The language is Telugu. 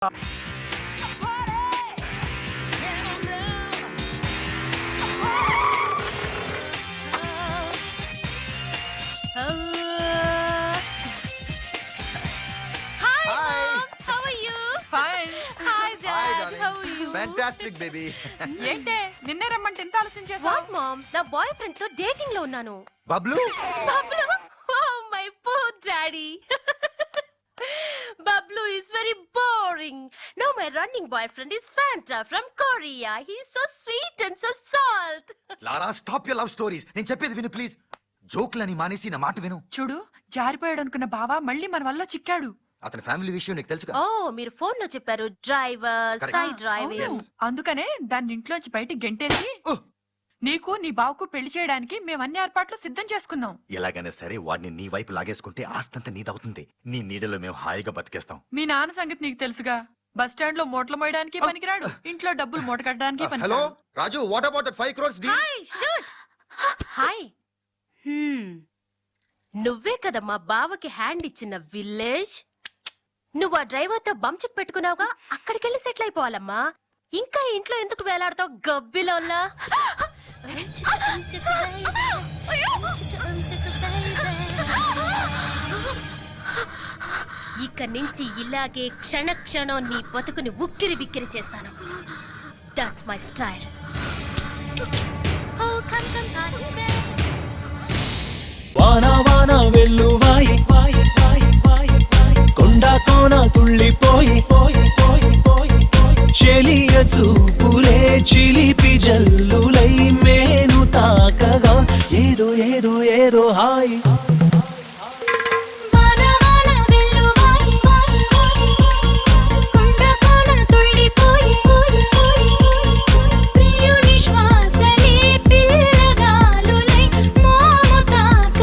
Fantastic, baby. ఏంటే నిన్నే రమ్మంటే ఎంత ఆలస్యం చేసావు? వాట్ మామ్, నా బాయ్ ఫ్రెండ్ తో డేటింగ్ లో ఉన్నాను. Bablu? Bablu? Oh, my poor daddy. Bablu is very boring. Now my running boyfriend is Fanta from Korea. He's so sweet and so salt. Lara, stop your love stories. నేను చెప్పేది విను ప్లీజ్. జోక్లని మానేసి నా మాట విను. చూడు, జారిపోయాడు అనుకున్న బావ మళ్ళీ మన వల్ల చిక్కాడు. అతని ఫ్యామిలీ విషయం నీకు తెలుసుగా. ఓ, మీరు ఫోన్ లో చెప్పారు డ్రైవర్, సైడ్ డ్రైవర్. అందుకనే దాన్ని ఇంట్లోంచి బయటికి గెంటేసి నీకు నీ బావకు పెళ్లి చేయడానికి మేము అన్ని ఏర్పాట్లు సిద్ధం చేసుకున్నాం. ఎలాగైనా సరే వాడిని నీ వైపు లాగేసుకుంటే ఆస్తంతా నీదవుతుంది. నీ నీడలో మేము హాయిగా బతికేస్తాం. మీ నాన్న సంగతి నీకు తెలుసుగా. బస్ స్టాండ్ లో మూటలు మోయడానికి పనికిరాడు, ఇంట్లో డబ్బులు మూట కట్టడానికి హలో పనికిరాడు. Raju, what about that 5 crores deal? Hi shoot. Hi. నువ్వే కదా మా బావకి హ్యాండ్ ఇచ్చిన విలేజ్. నువ్వు ఆ డ్రైవర్ తో బంచిక్ పెట్టుకున్నావుగా, అక్కడికెళ్ళి సెటిల్ అయిపోవాలమ్మా. ఇంకా ఇంట్లో ఎందుకు వేలాడతావు గబ్బిలోలా? ఇక నుంచి ఇలాగే క్షణ క్షణం నీ బతుకుని ఉక్కిరి బిక్కిరి చేస్తాను. That's my style. వానా వానా వెల్లువాయి కొండ కోన తుళ్ళిపోయి